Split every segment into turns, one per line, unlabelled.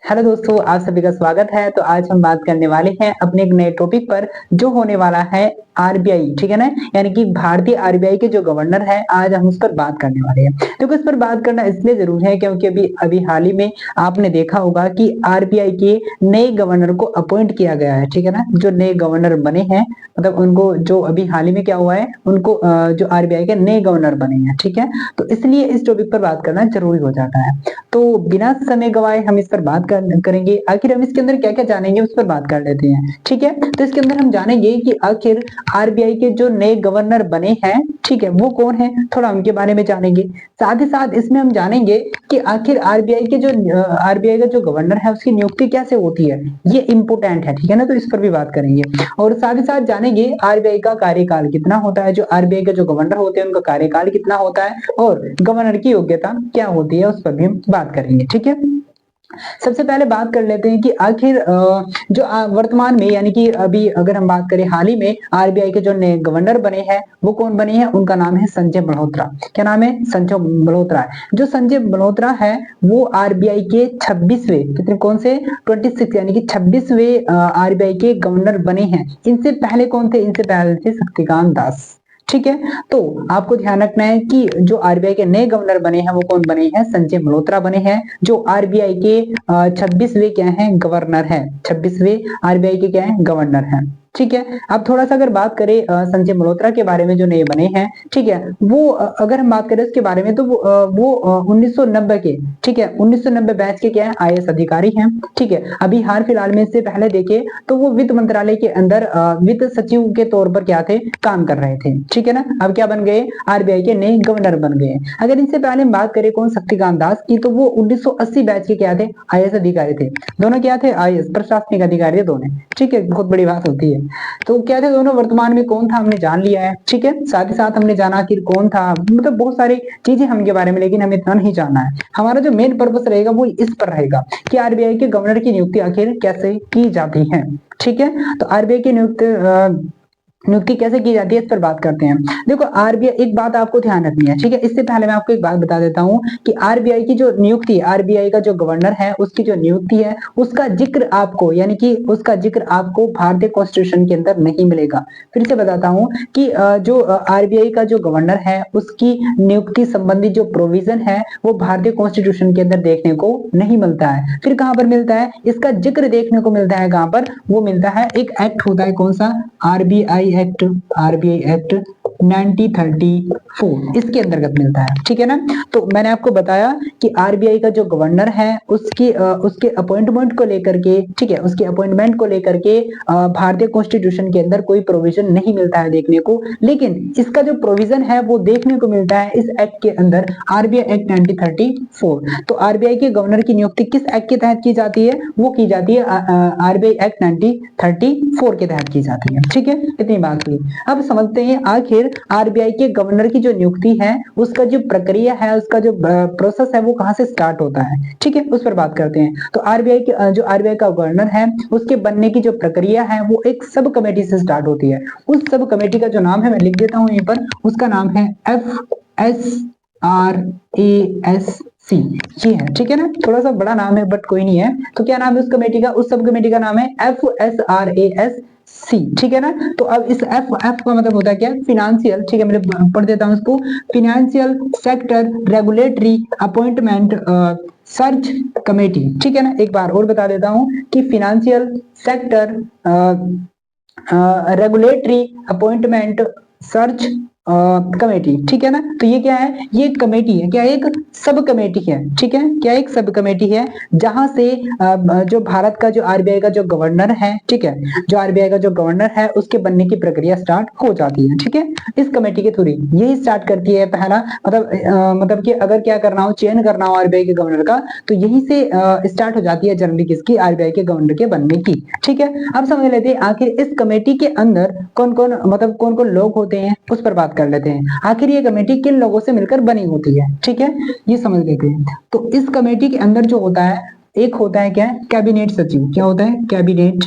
Hello दोस्तों, आप सभी का स्वागत है। तो आज हम बात करने वाले हैं अपने एक नए टॉपिक पर जो होने वाला है आरबीआई, ठीक है ना। यानी कि भारतीय आरबीआई के जो गवर्नर है, आज हम उस पर बात करने वाले हैं। देखो, इस पर बात करना इसलिए जरूरी है क्योंकि अभी अभी हाल ही में आपने देखा होगा कि आरबीआई के नए गवर्नर को अपॉइंट किया गया है, ठीक है ना। जो नए गवर्नर बने हैं, मतलब उनको जो अभी हाल ही में क्या हुआ है, उनको जो आरबीआई के नए गवर्नर बने हैं, ठीक है। तो इसलिए इस टॉपिक पर बात करना जरूरी हो जाता है। तो बिना समय गवाए हम इस पर बात करेंगे। आखिर हम इसके अंदर क्या क्या जानेंगे उस पर बात कर लेते हैं, ठीक है। तो इसके अंदर हम जानेंगे कि आखिर आरबीआई के जो नए गवर्नर बने हैं, ठीक है, वो कौन है, थोड़ा उनके बारे में जानेंगे। साथ ही साथ इसमें हम जानेंगे कि आखिर आरबीआई का जो गवर्नर है उसकी नियुक्ति कैसे होती है, ये इंपोर्टेंट है, ठीक है ना। तो इस पर भी बात करेंगे और साथ ही साथ जानेंगे आरबीआई का कार्यकाल कितना होता है, जो आरबीआई के जो गवर्नर होते हैं उनका कार्यकाल कितना होता है और गवर्नर की योग्यता क्या होती है, उस पर भी हम बात करेंगे, ठीक है। सबसे पहले बात कर लेते हैं कि आखिर जो वर्तमान में, यानी कि अभी अगर हम बात करें हाल ही में आरबीआई के जो नए गवर्नर बने हैं वो कौन बने हैं, उनका नाम है संजय मल्होत्रा। क्या नाम है? संजय मल्होत्रा है। जो संजय मल्होत्रा है वो आरबीआई के 26वें, कितने, कौन से, 26, यानी कि 26वें आरबीआई के गवर्नर बने हैं। इनसे पहले कौन थे? इनसे पहले थे शक्तिकांत दास, ठीक है। तो आपको ध्यान रखना है कि जो आरबीआई के नए गवर्नर बने हैं वो कौन बने हैं? संजय मल्होत्रा बने हैं, जो आरबीआई के 26वें क्या हैं, गवर्नर हैं। 26वें आरबीआई के क्या है, गवर्नर हैं, ठीक है। अब थोड़ा सा अगर बात करें संजय मल्होत्रा के बारे में जो नए बने हैं, ठीक है, वो अगर हम बात करें उसके बारे में तो वो 1990 के, ठीक है, 1990 बैच के क्या है, आईएएस अधिकारी हैं, ठीक है। अभी हाल फिलहाल में इससे पहले देखे तो वो वित्त मंत्रालय के अंदर वित्त सचिव के तौर पर क्या थे, काम कर रहे थे, ठीक है ना। अब क्या बन गए, आरबीआई के नए गवर्नर बन गए। अगर इनसे पहले हम बात करें कौन, शक्तिकांत दास की, तो वो 1980 बैच के क्या थे, आईएएस अधिकारी थे। दोनों क्या थे, आईएएस प्रशासनिक अधिकारी थे दोनों, ठीक है, बहुत बड़ी बात होती है। तो क्या थे दोनों, वर्तमान में कौन था हमने जान लिया है, ठीक है। साथ ही साथ हमने जाना कि कौन था, मतलब बहुत सारी चीजें हम के बारे में, लेकिन हमें इतना नहीं जानना है। हमारा जो मेन पर्पस रहेगा वो इस पर रहेगा कि आरबीआई के गवर्नर की नियुक्ति आखिर कैसे की जाती है, ठीक है। तो आरबीआई की नियुक्ति कैसे की जाती है, इस पर बात करते हैं। देखो, आरबीआई, एक बात आपको ध्यान रखनी है, ठीक है। इससे पहले मैं आपको एक बात बता देता हूं कि आरबीआई की जो नियुक्ति, आरबीआई का जो गवर्नर है उसकी जो नियुक्ति है उसका जिक्र आपको, यानी कि उसका जिक्र आपको भारतीय कॉन्स्टिट्यूशन के अंदर नहीं मिलेगा। फिर से बताता हूं कि जो आरबीआई का जो गवर्नर है उसकी नियुक्ति संबंधी जो प्रोविजन है वो भारतीय कॉन्स्टिट्यूशन के अंदर देखने को नहीं मिलता है। फिर कहां पर मिलता है, इसका जिक्र देखने को मिलता है कहां पर, वो मिलता है, एक एक्ट होता है, कौन सा, आरबीआई एक्ट 1934, इसके अंतर्गत मिलता है, ठीक है ना। तो मैंने आपको बताया कि आरबीआई का जो गवर्नर है उसके अपॉइंटमेंट को लेकर के, ठीक है, उसके अपॉइंटमेंट को लेकर के भारतीय कॉन्स्टिट्यूशन के अंदर कोई प्रोविजन नहीं मिलता है देखने को, लेकिन इसका जो प्रोविजन है वो देखने को मिलता है इस एक्ट के अंदर, आरबीआई एक्ट 1934। तो आरबीआई के गवर्नर की नियुक्ति किस एक्ट के तहत की जाती है, वो की जाती है आरबीआई एक्ट 1934 के तहत की जाती है, ठीक है। इतनी बात हुई। अब समझते हैं आखिर आरबीआई के गवर्नर की जो नियुक्ति है उसका जो प्रक्रिया है, उसका जो प्रोसेस है वो कहां से स्टार्ट होता है, ठीक है, उस पर बात करते हैं। तो जो आरबीआई का गवर्नर है उसके बनने की जो प्रक्रिया है वो एक सब कमेटी से स्टार्ट होती है। उस सब कमेटी का जो नाम है मैं लिख देता हूं यहीं पर, उसका नाम है FSRASC, ये है, ठीक है ना। थोड़ा सा बड़ा नाम है बट कोई नहीं है। तो क्या नाम है उस कमेटी का, उस सब कमेटी का नाम है FSRASC, ठीक है ना। तो अब इस एफ का मतलब होता है क्या, फिनेंशियल, ठीक है, मैं पढ़ देता हूं इसको, financial sector regulatory appointment search committee, ठीक है ना। एक बार और बता देता हूं कि financial sector regulatory appointment search committee, ठीक है ना। तो ये क्या है, ये एक कमेटी है, क्या, एक सब कमेटी है, ठीक है, क्या, एक सब कमेटी है जहां से जो भारत का जो आरबीआई का जो गवर्नर है, ठीक है, जो आरबीआई का जो गवर्नर है उसके बनने की प्रक्रिया स्टार्ट हो जाती है, ठीक है। इस कमेटी के थ्रू यही स्टार्ट करती है पहला, मतलब कि अगर क्या करना हो, चयन करना हो आरबीआई के गवर्नर का, तो यही से स्टार्ट हो जाती है जर्नी किसकी, आरबीआई के गवर्नर के बनने की, ठीक है। अब समझ लेते हैं आखिर इस कमेटी के अंदर कौन कौन, मतलब कौन कौन लोग होते हैं, उस पर बात कर लेते हैं। आखिर ये कमेटी किन लोगों से मिलकर बनी होती है, ठीक है, ये समझ लेते हैं। तो इस कमेटी के अंदर जो होता है, एक होता है क्या, कैबिनेट सचिव, क्या होता है, कैबिनेट,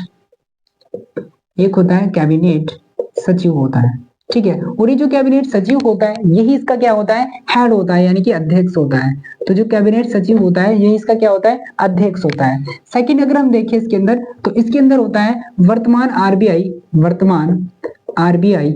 एक होता है कैबिनेट सचिव होता है, ठीक है। और ये जो कैबिनेट सचिव होता है यही इसका क्या होता है, हेड होता है, यानी कि अध्यक्ष होता है। तो जो कैबिनेट सचिव होता है यही इसका क्या होता है, अध्यक्ष होता है। सेकंड अगर हम देखें इसके अंदर, तो इसके अंदर होता है वर्तमान आरबीआई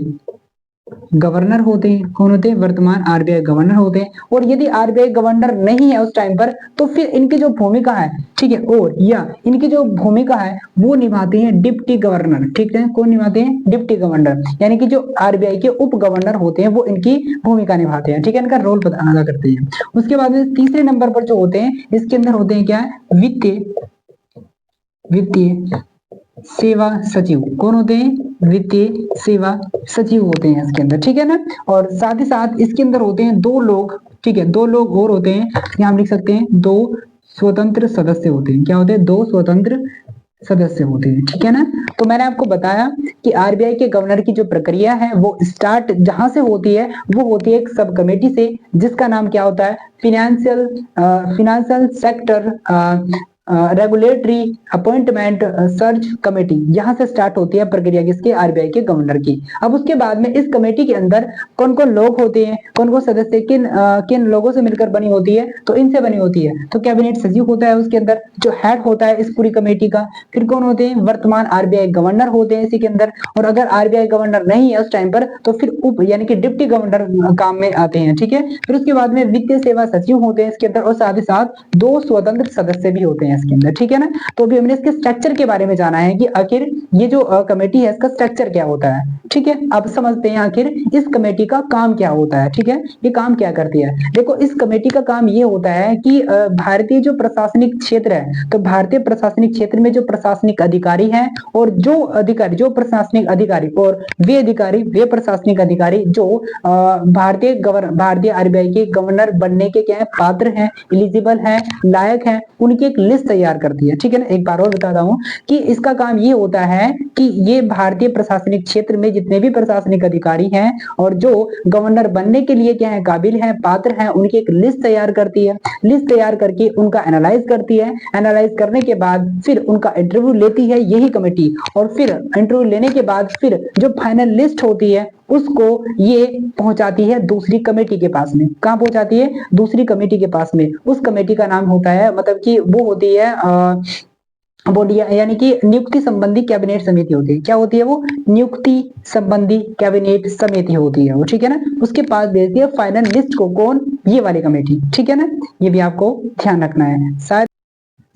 गवर्नर होते हैं। कौन होते हैं, वर्तमान आरबीआई गवर्नर होते हैं। और यदि आरबीआई गवर्नर नहीं है उस टाइम पर, तो फिर इनकी जो भूमिका है, ठीक है, और या इनकी जो भूमिका है वो निभाते हैं डिप्टी गवर्नर। ठीक है, कौन निभाते हैं, डिप्टी गवर्नर, यानी कि जो आरबीआई के उप गवर्नर होते हैं वो इनकी भूमिका निभाते हैं। ठीक है, इनका रोल अदा करते हैं। उसके बाद में तीसरे नंबर पर जो होते हैं इसके अंदर होते हैं क्या, वित्तीय सेवा सचिव। कौन होते हैं, वित्तीय सेवा सचिव होते हैं इसके अंदर। ठीक है ना। और साथ ही साथ इसके अंदर होते हैं दो लोग, ठीक है, दो लोग और होते हैं, यहाँ हम लिख सकते हैं दो स्वतंत्र सदस्य होते हैं। क्या होते हैं, दो स्वतंत्र सदस्य होते हैं। ठीक है ना। तो मैंने आपको बताया कि आरबीआई के गवर्नर की जो प्रक्रिया है वो स्टार्ट जहां से होती है वो होती है एक सब कमेटी से, जिसका नाम क्या होता है, financial sector regulatory appointment search committee. यहां से स्टार्ट होती है प्रक्रिया किसके, आरबीआई के गवर्नर की। अब उसके बाद में इस कमेटी के अंदर कौन कौन लोग होते हैं, कौन कौन सदस्य किन लोगों से मिलकर बनी होती है, तो इनसे बनी होती है। तो कैबिनेट सचिव होता है उसके अंदर, जो हेड होता है इस पूरी कमेटी का। फिर कौन होते हैं, वर्तमान आरबीआई गवर्नर होते हैं इसी के अंदर। और अगर आरबीआई गवर्नर नहीं है उस टाइम पर, तो फिर उप यानी कि डिप्टी गवर्नर काम में आते हैं। ठीक है। फिर उसके बाद में वित्तीय सेवा सचिव होते हैं इसके अंदर, और साथ ही साथ दो स्वतंत्र सदस्य भी होते हैं इसके अंदर। ठीक है ना। तो अभी हमने इसके स्ट्रक्चर के बारे में जाना है कि आखिर ये जो कमेटी है इसका स्ट्रक्चर क्या होता है। ठीक है, अब समझते हैं आखिर इस कमेटी का काम क्या होता है। ठीक है, ये काम क्या करती है। देखो, इस कमेटी का काम ये होता है कि भारतीय जो प्रशासनिक क्षेत्र है, तो भारतीय प्रशासनिक क्षेत्र में जो प्रशासनिक अधिकारी हैं और जो प्रशासनिक अधिकारी और वे प्रशासनिक अधिकारी जो भारतीय आरबीआई के गवर्नर बनने के क्या है, पात्र हैं, एलिजिबल हैं, लायक हैं, उनकी एक लिस्ट तैयार करती है। ठीक है ना। एक बार और बताता हूं कि इसका काम ये होता है कि ये भारतीय प्रशासनिक क्षेत्र में जितने भी प्रशासनिक अधिकारी हैं और जो गवर्नर बनने के लिए क्या है, काबिल हैं, पात्र हैं, उनकी एक लिस्ट तैयार करती है। लिस्ट तैयार करके उनका एनालाइज करती है। एनालाइज करने के बाद फिर उनका इंटरव्यू लेती है यही कमेटी, और फिर इंटरव्यू लेने के बाद फिर जो फाइनल लिस्ट होती है उसको ये पहुंचाती है दूसरी कमेटी के पास में। कहां पहुंचाती है, दूसरी कमेटी के पास में। उस कमेटी का नाम होता है, मतलब कि वो होती है बोलिए, यानी कि नियुक्ति संबंधी कैबिनेट समिति होती है। क्या होती है वो, नियुक्ति संबंधी कैबिनेट समिति होती है वो। ठीक है ना। उसके पास भेजती है फाइनल लिस्ट को, कौन, ये वाली कमेटी। ठीक है ना, ये भी आपको ध्यान रखना है शायद।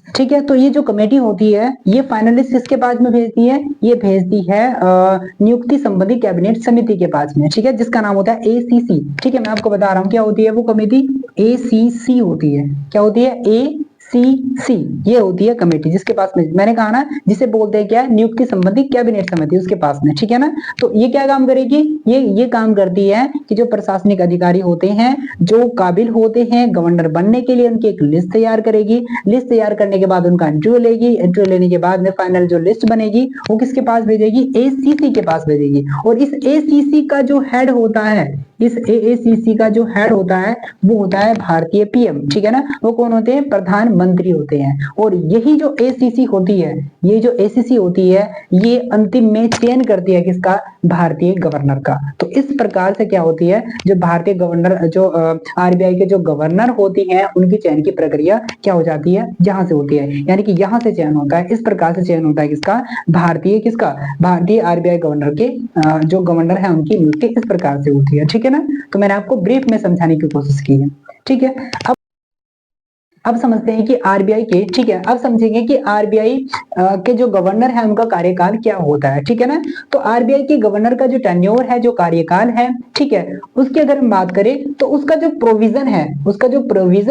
ठीक है, तो ये जो कमेटी होती है ये फाइनलिस्ट किसके पास में भेजती है, ये भेजती है नियुक्ति संबंधी कैबिनेट समिति के पास में। ठीक है, जिसका नाम होता है एसीसी। ठीक है, मैं आपको बता रहा हूँ क्या होती है वो कमेटी, एसीसी होती है। क्या होती है, एसीसी, ये होती है कमेटी जिसके पास में, मैंने कहा ना, जिसे बोलते हैं क्या, नियुक्ति संबंधी कैबिनेट समिति, उसके पास में। ठीक है ना। तो ये क्या काम करेगी, ये काम करती है कि जो प्रशासनिक अधिकारी होते हैं जो काबिल होते हैं गवर्नर बनने के लिए, उनकी एक लिस्ट तैयार करेगी। लिस्ट तैयार करने के बाद उनका इंटरव्यू लेगी। इंटरव्यू लेने के बाद में फाइनल जो लिस्ट बनेगी वो किसके पास भेजेगी, एसीसी के पास भेजेगी। और इस एसीसी का जो हेड होता है, इस एसीसी का जो हेड होता है वो होता है भारतीय पीएम। ठीक है ना। वो कौन होते हैं, प्रधानमंत्री होते हैं। और यही जो एसीसी होती है, ये जो एसीसी होती है ये अंतिम में चयन करती है किसका, भारतीय गवर्नर का। तो इस प्रकार से क्या होती है, जो भारतीय गवर्नर, जो आरबीआई के जो गवर्नर होती हैं उनकी चयन की प्रक्रिया क्या हो जाती है, यहाँ से होती है। यानी कि यहाँ से चयन होता है, इस प्रकार से चयन होता है किसका, भारतीय आरबीआई गवर्नर के जो गवर्नर है उनकी नियुक्ति इस प्रकार से होती है। ठीक है ना। तो मैंने आपको ब्रीफ में समझाने की कोशिश की है। ठीक है, अब समझते हैं कि आरबीआई के, ठीक है, अब समझेंगे कि आरबीआई के जो गवर्नर है उनका कार्यकाल क्या होता है। ठीक है ना। तो आरबीआई के गवर्नर का जो टेन्योर है, जो कार्यकाल है, ठीक है, उसकी अगर हम बात करें तो उसका जो प्रोविजन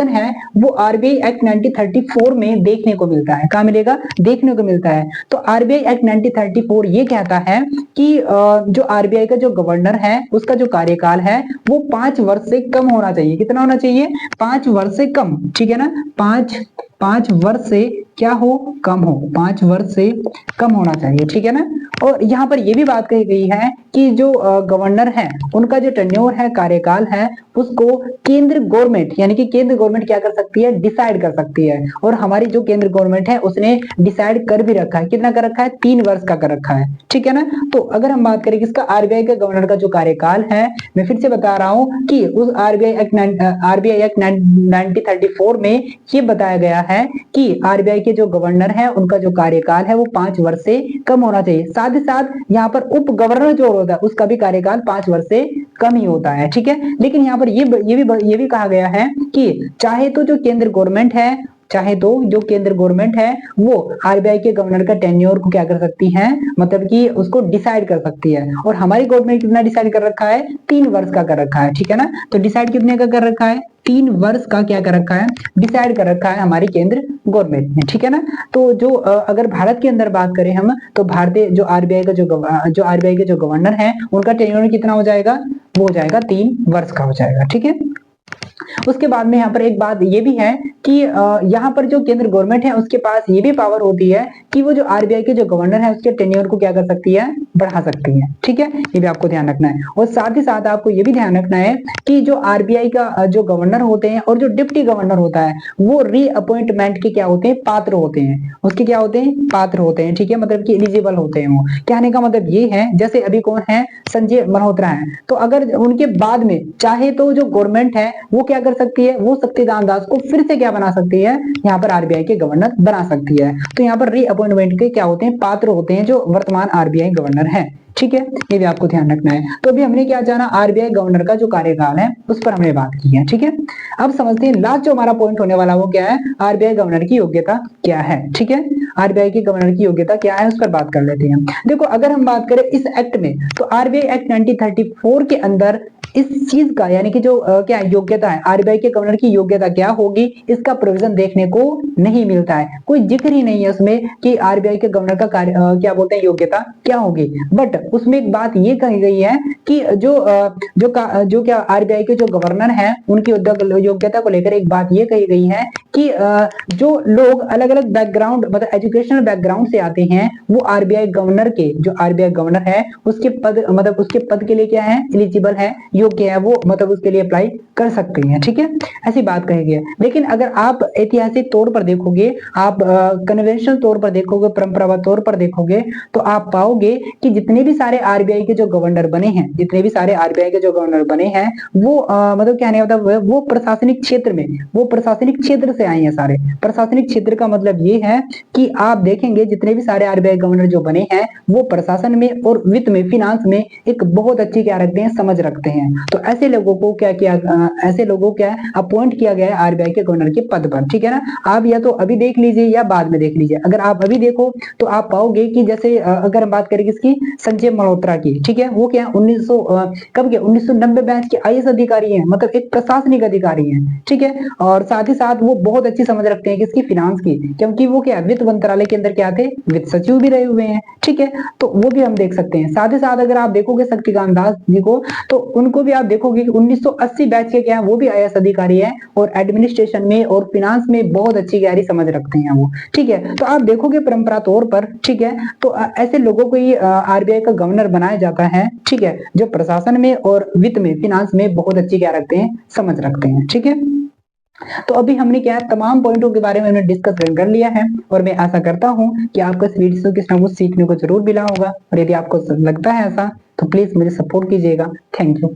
है वो आरबीआई एक्ट 1934 में देखने को मिलता है। कहां मिलेगा, देखने को मिलता है। तो आरबीआई एक्ट 1934 ये कहता है कि जो आरबीआई का जो गवर्नर है उसका जो कार्यकाल है वो 5 वर्ष से कम होना चाहिए। कितना होना चाहिए, 5 वर्ष से कम। ठीक है ना, पांच वर्ष से क्या हो, कम हो, 5 वर्ष से कम होना चाहिए, ठीक है ना। और यहाँ पर ये भी बात कही गई है कि जो गवर्नर है उनका जो टेन्योर है, कार्यकाल है, उसको केंद्र गवर्नमेंट यानी कि केंद्र गवर्नमेंट क्या कर सकती है, डिसाइड कर सकती है। और हमारी जो केंद्र गवर्नमेंट है उसने डिसाइड कर भी रखा है, कितना कर रखा है, 3 वर्ष का कर रखा है, ठीक है ना। तो अगर हम बात करें किसका, आरबीआई के गवर्नर का जो कार्यकाल है, मैं फिर से बता रहा हूं कि उस आरबीआई एक्ट 1934 में ये बताया गया है कि आरबीआई के जो गवर्नर है उनका जो कार्यकाल है वो 5 वर्ष से कम होना चाहिए। साथ ही साथ यहाँ पर उप गवर्नर जो होता है उसका भी कार्यकाल 5 वर्ष से कम ही होता है, ठीक है। लेकिन यहाँ पर ये भी कहा गया है कि चाहे तो जो केंद्र गवर्नमेंट है, चाहे तो जो केंद्र गवर्नमेंट है वो आरबीआई के गवर्नर का टेन्योर को क्या कर सकती है, मतलब कि उसको डिसाइड कर सकती है। और हमारी गवर्नमेंट कितना डिसाइड कर रखा है, 3 वर्ष का कर रखा है, ठीक है ना। तो डिसाइड कितने का कर रखा है, 3 वर्ष का क्या कर रखा है, डिसाइड कर रखा है हमारी केंद्र गवर्नमेंट ने, ठीक है ना। तो जो अगर भारत के अंदर बात करें हम, तो भारतीय जो आरबीआई का जो आरबीआई के जो गवर्नर है उनका टेन्योर कितना हो जाएगा, वो हो जाएगा 3 वर्ष का हो जाएगा, ठीक है। उसके बाद में यहाँ पर एक बात ये भी है कि यहाँ पर जो केंद्र गवर्नमेंट है उसके पास ये भी पावर होती है कि वो जो आरबीआई के जो गवर्नर है उसके टेन्योर को क्या कर सकती है, बढ़ा सकती है, ठीक है। ये भी आपको ध्यान रखना है। और साथ ही साथ आपको ये भी ध्यान रखना है कि जो आरबीआई का जो गवर्नर होते हैं और जो डिप्टी गवर्नर होता है वो रीअपॉइंटमेंट के क्या होते हैं, पात्र होते हैं, उसके क्या होते हैं, पात्र होते हैं, ठीक है, मतलब कि एलिजिबल होते हैं वो। कहने का मतलब ये है, जैसे अभी कौन है, संजय मल्होत्रा है, तो अगर उनके बाद में चाहे तो जो गवर्नमेंट है वो क्या कर सकती है, वो शक्तिकांत दास को फिर से क्या बना सकती है, यहाँ पर आरबीआई के गवर्नर बना सकती है। तो यहाँ पर रीअपॉइंटमेंट के क्या होते हैं, पात्र होते हैं जो वर्तमान आरबीआई गवर्नर है, ठीक है। ये भी आपको ध्यान रखना है। तो अभी हमने क्या जाना, आरबीआई गवर्नर का जो कार्यकाल है उस पर हमने बात की है, ठीक है। अब समझते हैं लास्ट जो हमारा पॉइंट होने वाला वो क्या है, आरबीआई गवर्नर की योग्यता क्या है, ठीक है। आरबीआई की गवर्नर की योग्यता क्या है उस पर बात कर लेते हैं। देखो अगर हम बात करें इस एक्ट में, तो आरबीआई एक्ट 1934 के अंदर इस चीज का यानी कि जो क्या योग्यता है, आरबीआई के गवर्नर की योग्यता क्या होगी, इसका प्रोविजन देखने को नहीं मिलता है, कोई जिक्र ही नहीं है उसमें कि आरबीआई के गवर्नर का क्या बोलते हैं, योग्यता क्या होगी। बट उसमें एक बात ये कही गई है कि जो क्या आरबीआई के जो गवर्नर है उनकी योग्यता को लेकर एक बात ये कही गई है कि जो लोग अलग अलग बैकग्राउंड मतलब एजुकेशनल बैकग्राउंड से आते हैं वो आरबीआई गवर्नर के जो आरबीआई गवर्नर है उसके पद मतलब उसके पद के लिए क्या है, एलिजिबल है, योग्य है, वो मतलब उसके लिए अप्लाई कर सकते हैं, ठीक है। ऐसी बात कही गई है। लेकिन अगर आप ऐतिहासिक तौर पर देखोगे, आप कन्वेंशनल तौर पर देखोगे, परंपरागत तौर पर देखोगे, तो आप पाओगे कि जितने भी सारे आरबीआई के जो गवर्नर बने हैं, जितने भी सारे आरबीआई के जो गवर्नर बने हैं वो मतलब क्या नहीं होता, वो प्रशासनिक क्षेत्र में, वो प्रशासनिक क्षेत्र से आए हैं सारे। प्रशासनिक क्षेत्र का मतलब ये है कि आप देखेंगे जितने भी सारे आरबीआई गवर्नर जो बने हैं वो प्रशासन में और वित्त में, फिनांस में एक बहुत अच्छी क्या रखते हैं, समझ रखते हैं। तो ऐसे लोगों को क्या किया, ऐसे लोगों को क्या अपॉइंट किया गया है आरबीआई के गवर्नर के पद पर, ठीक है ना। आप या तो अभी देख लीजिए या बाद में देख लीजिए। अगर आप अभी देखो तो आप पाओगे कि जैसे अगर हम बात करें किसकी, संजय मल्होत्रा की, ठीक है, वो क्या 1900 कब के 1990 बैच के आईएएस अधिकारी हैं, मतलब एक प्रशासनिक अधिकारी हैं, ठीक है। और साथ ही साथ वो बहुत अच्छी समझ रखते हैं किसकी, फिनांस की, क्योंकि वो क्या वित्त मंत्रालय के अंदर क्या थे, वित्त सचिव भी रहे हुए हैं, ठीक है। तो वो भी हम देख सकते हैं। साथ ही साथ अगर आप देखोगे शक्तिकांत दास जी को, तो उनको भी आप देखोगे कि 1980 बैच के क्या है, वो भी आईएएस अधिकारी है और एडमिनिस्ट्रेशन में और फिनांस में बहुत अच्छी गहरी समझ रखते हैं वो, ठीक है। तो आप देखोगे परंपरा तौर पर, ठीक है, तो ऐसे लोगों को ही आरबीआई का गवर्नर बनाया जाता है, ठीक है, जो प्रशासन में और वित्त में, फिनांस में बहुत अच्छी क्या रखते हैं, समझ रखते हैं, ठीक है। तो अभी हमने क्या है, तमाम पॉइंटों के बारे में हमने डिस्कस कर लिया है और मैं आशा करता हूं कि आपको इस वीडियो से कुछ ना कुछ सीखने को जरूर मिला होगा। और यदि आपको लगता है ऐसा तो प्लीज मुझे सपोर्ट कीजिएगा। Thank you.